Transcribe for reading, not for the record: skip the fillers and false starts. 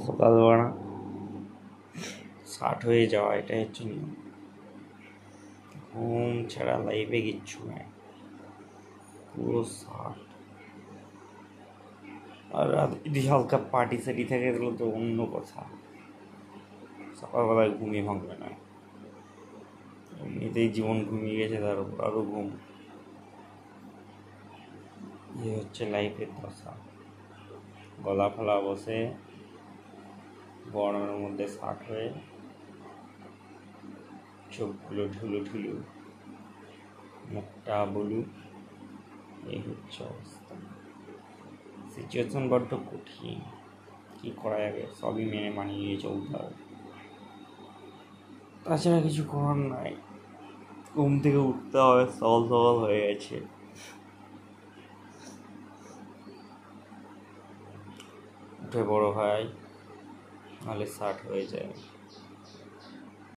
সকালবেলা 60 হয়ে যাওয়া, এটাই হচ্ছে নিয়ম। ঘুম ছাড়া লাইফে কিচ্ছু নাই, পুরো 60। আর যদি হালকা পার্টি সাটি থাকে তাহলে তো অন্য কথা, সকালবেলায় ঘুমিয়ে ভাঙবে না। এমনিতেই জীবন ঘুমিয়ে গেছে, তার উপর আরও ঘুম। এই হচ্ছে লাইফের দশা। গলা ফলা বসে গরমের মধ্যে 60 হয়ে, চোখগুলো ঠুলু ঠুলু, মুখটা বলু, এই হচ্ছে অবস্থা। সিচুয়েশন বড্ড কঠিন, কি করা যাবে, সবই মেনে মানিয়ে চলতে হবে, তাছাড়া কিছু করার নাই। ঘুম থেকে উঠতে হবে, সকাল সকাল হয়ে গেছে। উঠে বড় ভাই, নাহলে 60 হয়ে যায়।